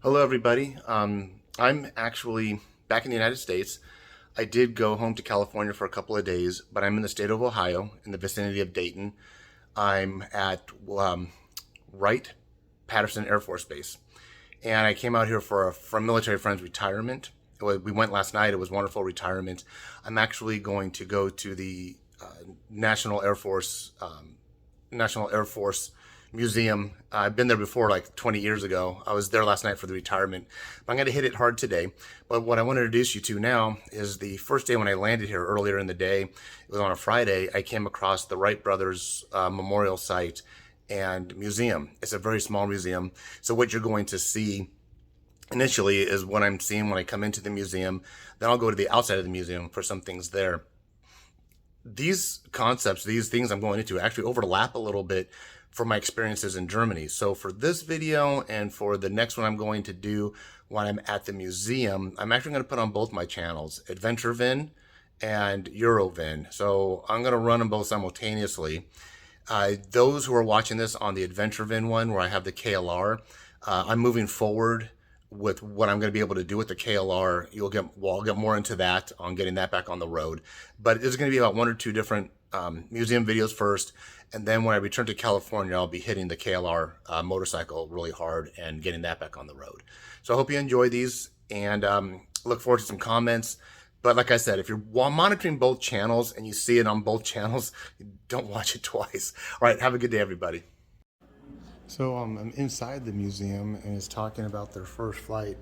Hello, everybody. I'm actually back in the United States. I did go home to California for a couple of days, but I'm in the state of Ohio, in the vicinity of Dayton. I'm at Wright Patterson Air Force Base, and I came out here for a military friend's retirement. We went last night. It was wonderful retirement. I'm actually going to go to the National Air Force National Air Force Museum. I've been there before, like 20 years ago. I was there last night for the retirement. But I'm going to hit it hard today. But what I want to introduce you to now is the first day when I landed here earlier in the day. It was on a Friday. I came across the Wright brothers memorial site and museum. It's a very small museum. So what you're going to see initially is what I'm seeing when I come into the museum. Then I'll go to the outside of the museum for some things there. These concepts, these things I'm going into actually overlap a little bit for my experiences in Germany. So for this video and for the next one I'm going to do when I'm at the museum, I'm actually going to put on both my channels, AdventureVin and Eurovin. So I'm going to run them both simultaneously. Those who are watching this on the AdventureVin one, where I have the KLR, I'm moving forward with what I'm going to be able to do with the KLR. I'll get more into that on getting that back on the road. But it's going to be about one or two different museum videos first, and then when I return to California, I'll be hitting the KLR motorcycle really hard and getting that back on the road. So I hope you enjoy these, and look forward to some comments. But like I said, if you're monitoring both channels and you see it on both channels, don't watch it twice. All right, have a good day, everybody. So I'm inside the museum, and it's talking about their first flight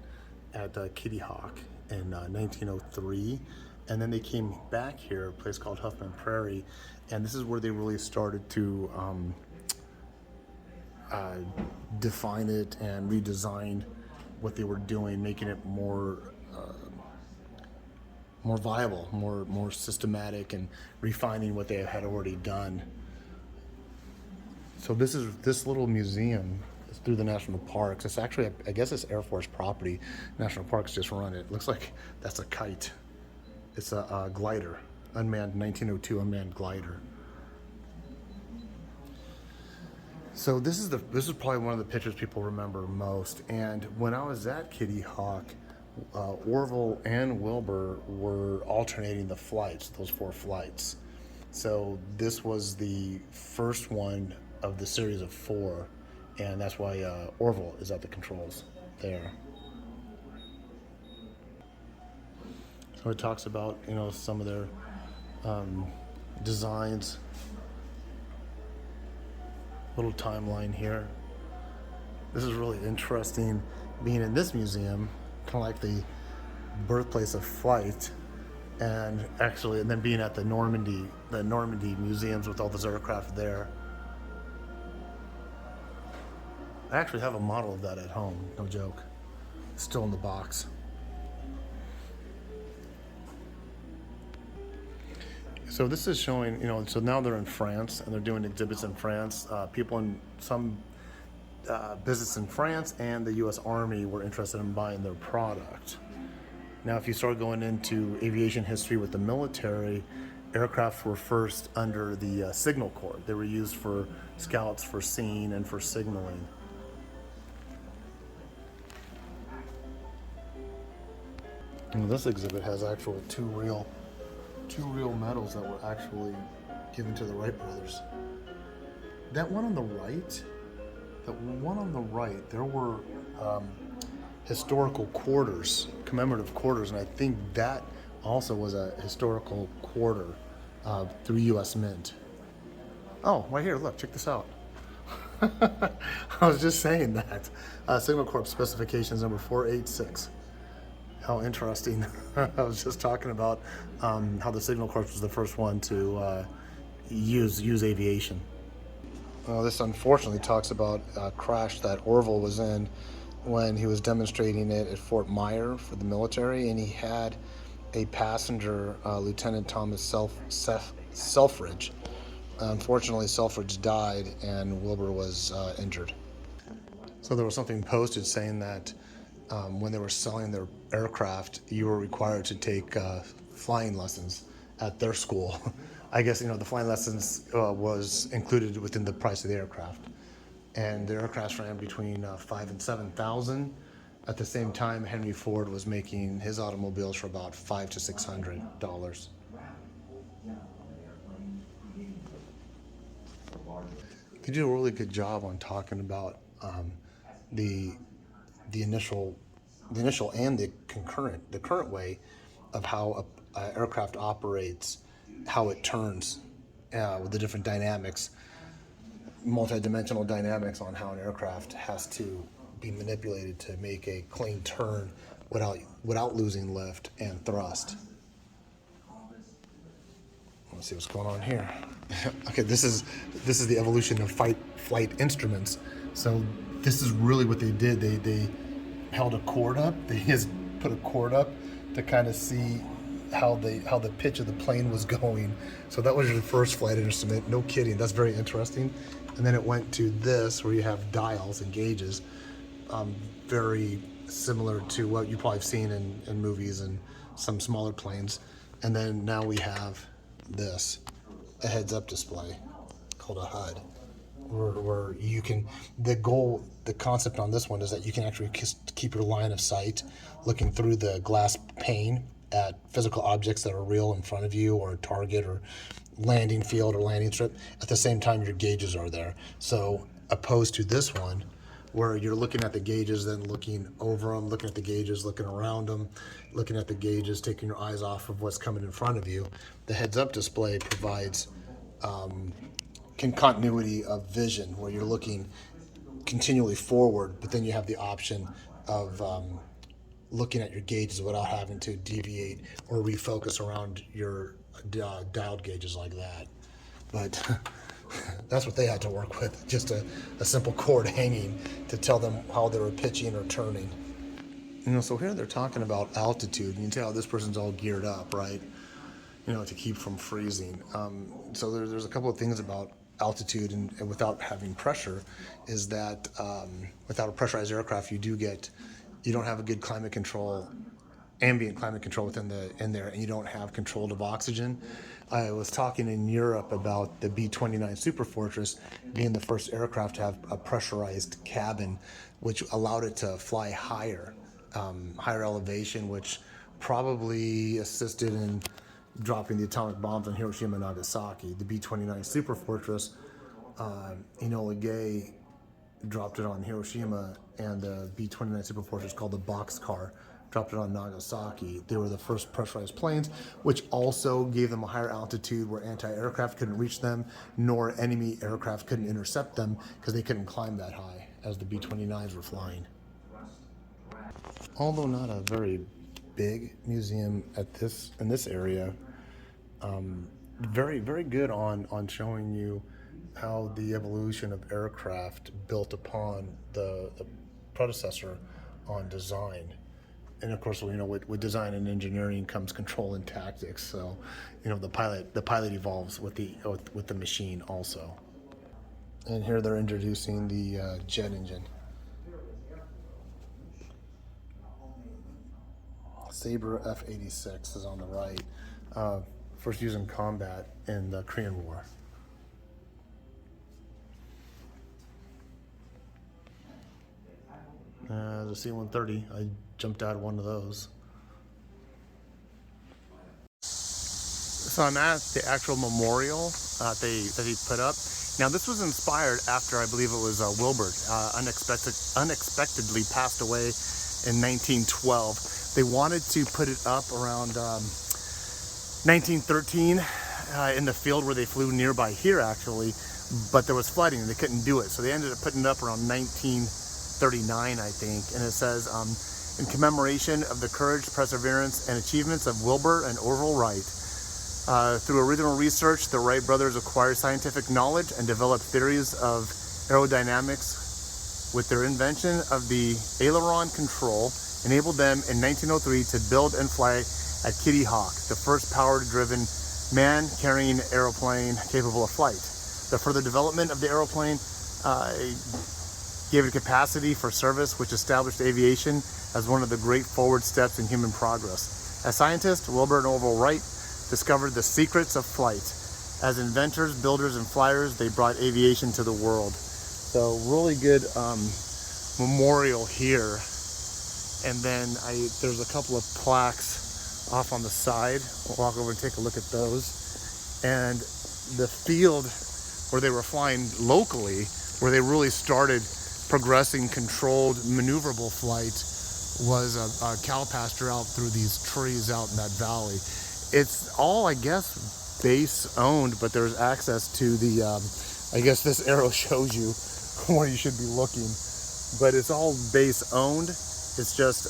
at Kitty Hawk in 1903. And then they came back here, a place called Huffman Prairie, and this is where they really started to define it and redesign what they were doing, making it more viable, more systematic, and refining what they had already done. So this little museum is through the national parks. It's actually, I guess it's Air Force property. National Parks just run it. Looks like that's a kite. It's a glider, unmanned 1902 unmanned glider. So this is probably one of the pictures people remember most. And when I was at Kitty Hawk, Orville and Wilbur were alternating the flights, those 4 flights. So this was the first one of the series of 4, and that's why Orville is at the controls there. So it talks about, some of their designs. Little timeline here. This is really interesting, being in this museum, kind of like the birthplace of flight, and then being at the Normandy museums with all those aircraft there. I actually have a model of that at home, no joke. It's still in the box. So this is showing, so now they're in France and they're doing exhibits in France. People in some business in France and the U.S. Army were interested in buying their product. Now, if you start going into aviation history with the military, aircraft were first under the signal corps. They were used for scouts, for seeing, and for signaling. And this exhibit has actual two real medals that were actually given to the Wright brothers. That one on the right, there were historical quarters, commemorative quarters, and I think that also was a historical quarter through U.S. Mint. Oh, right here, look, check this out. I was just saying that. Signal Corps specifications number 486. How interesting. I was just talking about how the Signal Corps was the first one to use aviation. This unfortunately talks about a crash that Orville was in when he was demonstrating it at Fort Myer for the military, and he had a passenger, Lieutenant Thomas Selfridge. Unfortunately, Selfridge died and Wilbur was injured. So there was something posted saying that when they were selling their aircraft, you were required to take flying lessons at their school. I guess, the flying lessons was included within the price of the aircraft. And the aircraft ran between 5,000 and 7,000. At the same time, Henry Ford was making his automobiles for about $500 to $600. They do a really good job on talking about the the initial and the current way of how a aircraft operates, how it turns, with the different dynamics, multi-dimensional dynamics on how an aircraft has to be manipulated to make a clean turn without losing lift and thrust. Let's see what's going on here. Okay, this is the evolution of flight instruments. So this is really what they did. They held a cord up. They just put a cord up to kind of see how the pitch of the plane was going. So that was your first flight instrument. No kidding. That's very interesting. And then it went to this, where you have dials and gauges, very similar to what you probably have seen in movies and some smaller planes. And then now we have this, a heads-up display called a HUD, where you can, the concept on this one is that you can actually keep your line of sight looking through the glass pane at physical objects that are real in front of you, or a target or landing field or landing strip. At the same time, your gauges are there. So opposed to this one, where you're looking at the gauges, then looking over them, looking at the gauges, looking around them, looking at the gauges, taking your eyes off of what's coming in front of you. The heads-up display provides continuity of vision, where you're looking continually forward, but then you have the option of looking at your gauges without having to deviate or refocus around your dialed gauges like that. But that's what they had to work with, just a simple cord hanging to tell them how they were pitching or turning. So here they're talking about altitude. You can tell this person's all geared up, right? To keep from freezing. So there's a couple of things about altitude and without having pressure, is that without a pressurized aircraft, you don't have a good climate control, ambient climate control in there, and you don't have control of oxygen. I was talking in Europe about the B-29 Superfortress being the first aircraft to have a pressurized cabin, which allowed it to fly higher elevation, which probably assisted in dropping the atomic bombs on Hiroshima and Nagasaki. The B-29 Superfortress, Enola Gay dropped it on Hiroshima, and the B-29 Superfortress, called the Boxcar, dropped it on Nagasaki. They were the first pressurized planes, which also gave them a higher altitude where anti-aircraft couldn't reach them, nor enemy aircraft couldn't intercept them, because they couldn't climb that high as the B-29s were flying. Although not a very big museum in this area, very, very good on showing you how the evolution of aircraft built upon the predecessor on design. And of course, with design and engineering comes control and tactics. So, the pilot evolves with the machine also. And here they're introducing the jet engine. Sabre F-86 is on the right, first used in combat in the Korean War. The C-130, I jumped out of one of those. So I'm at the actual memorial that he put up. Now this was inspired after, I believe it was Wilbur unexpectedly passed away in 1912. They wanted to put it up around 1913 in the field where they flew nearby here, actually, but there was flooding and they couldn't do it. So they ended up putting it up around 1939, I think, and it says, in commemoration of the courage, perseverance, and achievements of Wilbur and Orville Wright. Through original research, the Wright brothers acquired scientific knowledge and developed theories of aerodynamics. With their invention of the aileron control, enabled them in 1903 to build and fly at Kitty Hawk, the first power-driven man-carrying aeroplane capable of flight. The further development of the aeroplane gave it capacity for service, which established aviation as one of the great forward steps in human progress. As scientists, Wilbur and Orville Wright discovered the secrets of flight. As inventors, builders, and flyers, they brought aviation to the world. So really good memorial here And then there's a couple of plaques off on the side. We'll walk over and take a look at those. And the field where they were flying locally, where they really started progressing controlled maneuverable flight, was a cow pasture out through these trees out in that valley. It's all, I guess, base owned, but there's access to the, I guess this arrow shows you where you should be looking, but it's all base owned. It's just,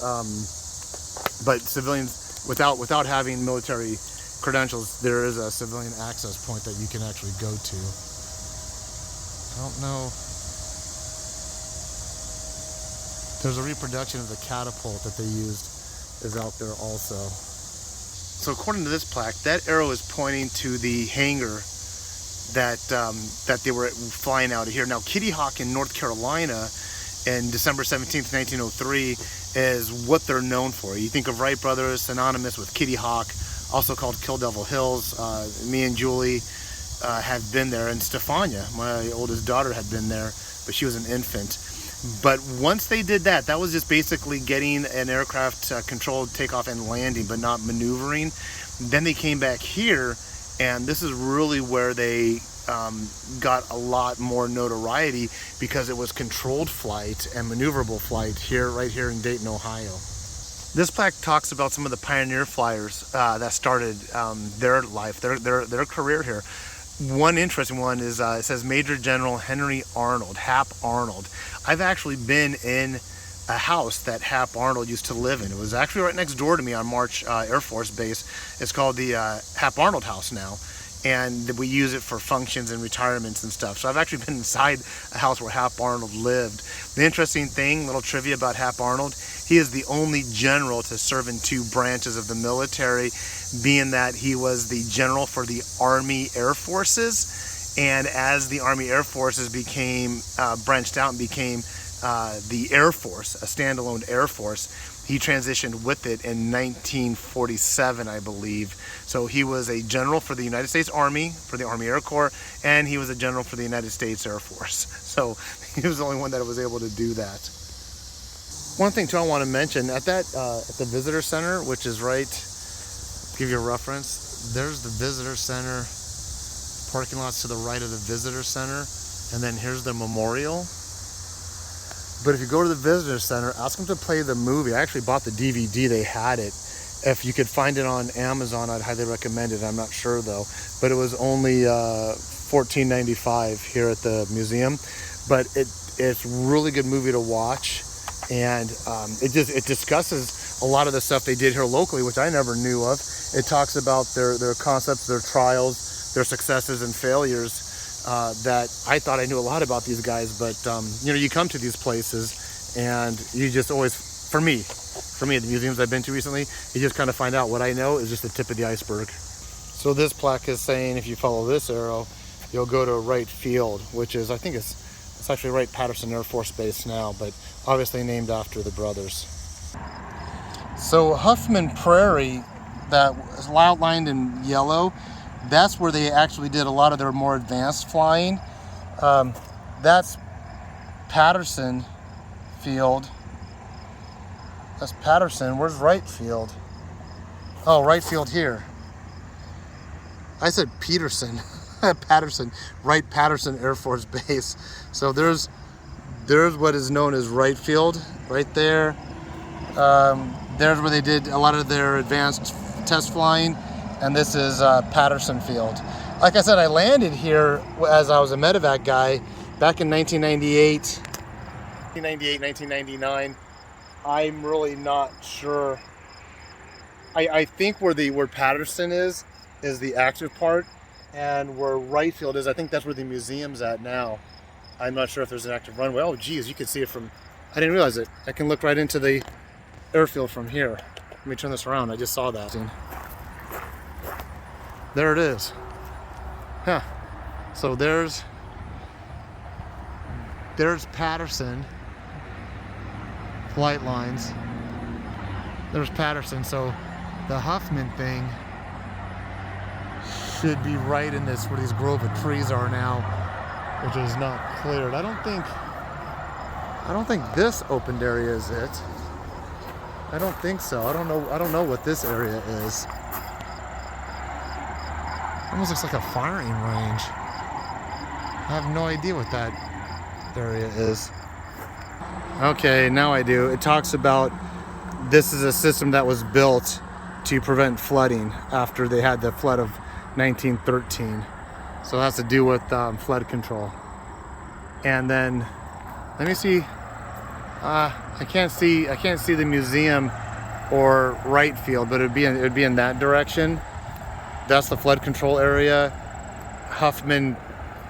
but civilians, without having military credentials, there is a civilian access point that you can actually go to. I don't know. There's a reproduction of the catapult that they used is out there also. So according to this plaque, that arrow is pointing to the hangar that they were flying out of here. Now, Kitty Hawk in North Carolina in December 17th, 1903 is what they're known for. You think of Wright brothers, synonymous with Kitty Hawk, also called Kill Devil Hills. Me and Julie had been there, and Stefania, my oldest daughter, had been there, but she was an infant. But once they did that, that was just basically getting an aircraft controlled takeoff and landing, but not maneuvering. Then they came back here, and this is really where they got a lot more notoriety, because it was controlled flight and maneuverable flight here, right here in Dayton, Ohio. This plaque talks about some of the pioneer flyers that started their life, their career here. One interesting one is it says Major General Henry Arnold, Hap Arnold. I've actually been in a house that Hap Arnold used to live in. It was actually right next door to me on March Air Force Base. It's called the Hap Arnold House now, and we use it for functions and retirements and stuff. So I've actually been inside a house where Hap Arnold lived. The interesting thing, little trivia about Hap Arnold, he is the only general to serve in two branches of the military, being that he was the general for the Army Air Forces. And as the Army Air Forces became branched out and became the Air Force, a standalone Air Force, he transitioned with it in 1947, I believe. So he was a general for the United States Army, for the Army Air Corps, and he was a general for the United States Air Force. So he was the only one that was able to do that. One thing too I want to mention, at that at the visitor center, which is right, to give you a reference, there's the visitor center, parking lots to the right of the visitor center, and then here's the memorial. But if you go to the visitor center, ask them to play the movie. I actually bought the DVD, they had it. If you could find it on Amazon, I'd highly recommend it. I'm not sure though, but it was only $14.95 here at the museum. But it's a really good movie to watch. And it discusses a lot of the stuff they did here locally, which I never knew of. It talks about their concepts, their trials, their successes and failures that I thought I knew a lot about these guys. But you know, you come to these places and you just always, for me, at the museums I've been to recently, you just kind of find out what I know is just the tip of the iceberg. So this plaque is saying if you follow this arrow, you'll go to Wright Field, which is, I think it's actually Wright-Patterson Air Force Base now, but obviously named after the brothers. So Huffman Prairie, that is outlined in yellow, that's where they actually did a lot of their more advanced flying. That's Patterson Field. That's Patterson. Where's Wright Field? Oh, Wright Field here. I said Peterson. Patterson, Wright-Patterson Air Force Base. So there's what is known as Wright Field right there. There's where they did a lot of their advanced test flying, and this is Patterson Field. Like I said, I landed here as I was a medevac guy back in 1998, 1999. I'm really not sure. I think where Patterson is the active part, and where Wright Field is, I think that's where the museum's at now. I'm not sure if there's an active runway. Oh geez, you can see it from, I didn't realize it. I can look right into the airfield from here. Let me turn this around, I just saw that. There it is. Huh. So there's Patterson flight lines. There's Patterson, so the Huffman thing should be right in this, where these grove of trees are now, which is not cleared. I don't think this opened area is it. I don't think so. I don't know what this area is. Almost looks like a firing range. I have no idea what that area is. Okay, now I do. It talks about this is a system that was built to prevent flooding after they had the flood of 1913. So it has to do with flood control. And then, let me see. I can't see the museum or Wright Field, but it would be in that direction. That's the flood control area. Huffman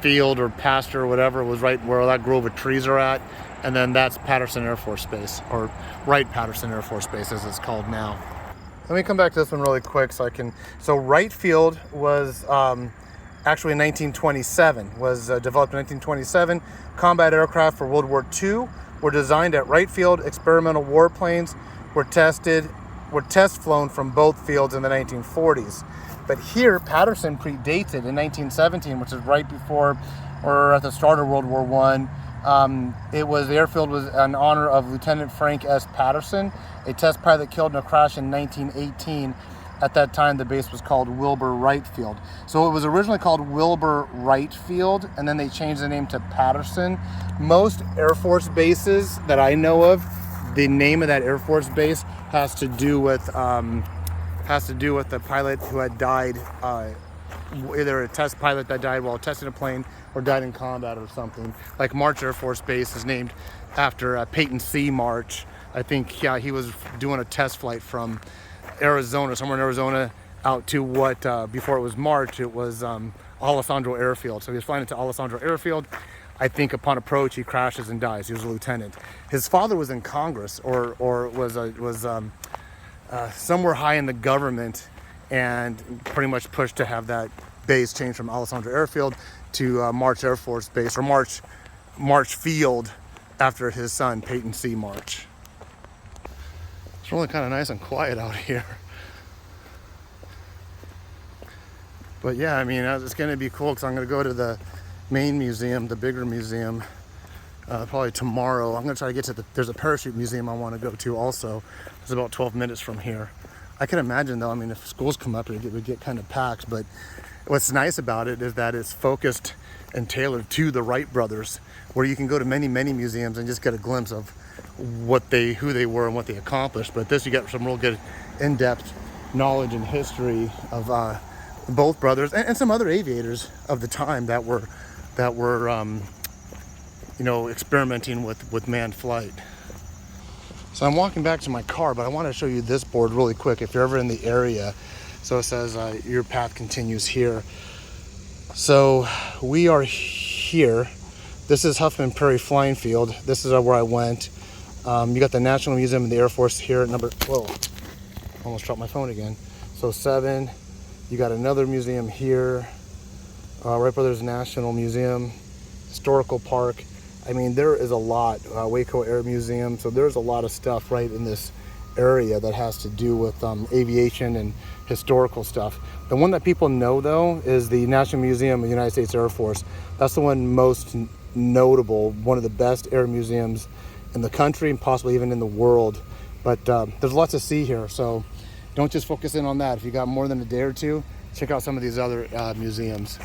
Field or pasture or whatever was right where that grove of trees are at. And then that's Patterson Air Force Base, or Wright-Patterson Air Force Base as it's called now. Let me come back to this one really quick so Wright Field was actually in 1927, was developed in 1927. Combat aircraft for World War II were designed at Wright Field. Experimental warplanes were test flown from both fields in the 1940s. But here, Patterson predates it in 1917, which is right before or at the start of World War I. The airfield was in honor of Lieutenant Frank S. Patterson, a test pilot killed in a crash in 1918. At that time, the base was called Wilbur Wright Field. So it was originally called Wilbur Wright Field, and then they changed the name to Patterson. Most Air Force bases that I know of, the name of that Air Force base has to do with the pilot who had died, either a test pilot that died while testing a plane or died in combat or something. Like March Air Force Base is named after Peyton C. March. I think he was doing a test flight from Arizona, somewhere in Arizona, out to what before it was March, it was Alessandro Airfield. So he was flying into Alessandro Airfield. I think upon approach he crashes and dies. He was a lieutenant. His father was in Congress or was somewhere high in the government, and pretty much pushed to have that base changed from Alessandro Airfield to March Air Force Base, or March Field, after his son Peyton C. March. It's really kind of nice and quiet out here. But yeah, I mean, it's going to be cool because I'm going to go to the main museum, the bigger museum, probably tomorrow. I'm going to try to get to there's a parachute museum I want to go to also. It's about 12 minutes from here. I can imagine though, I mean, if schools come up, it would get kind of packed, but what's nice about it is that it's focused and tailored to the Wright brothers, where you can go to many museums and just get a glimpse of who they were and what they accomplished. But this, you get some real good in-depth knowledge and history of both brothers and some other aviators of the time that were experimenting with manned flight. So I'm walking back to my car, but I want to show you this board really quick if you're ever in the area. So it says your path continues here. So we are here. This is Huffman Prairie Flying Field. This is where I went. You got the National Museum and the Air Force here at almost dropped my phone again. So 7. You got another museum here. Wright Brothers National Museum, Historical Park. I mean, there is a lot. Waco Air Museum. So there's a lot of stuff right in this area that has to do with aviation and historical stuff. The one that people know though is the National Museum of the United States Air Force. That's the one most notable, one of the best air museums in the country and possibly even in the world. But there's lots to see here, so don't just focus in on that. If you got more than a day or two, check out some of these other museums.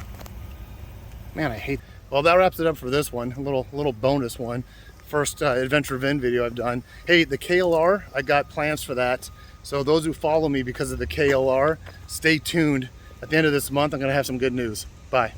Man, I hate. Well, that wraps it up for this one. A little bonus one. First Adventure Vin video I've done. Hey, the KLR, I got plans for that. So those who follow me because of the KLR, stay tuned. At the end of this month, I'm gonna have some good news. Bye.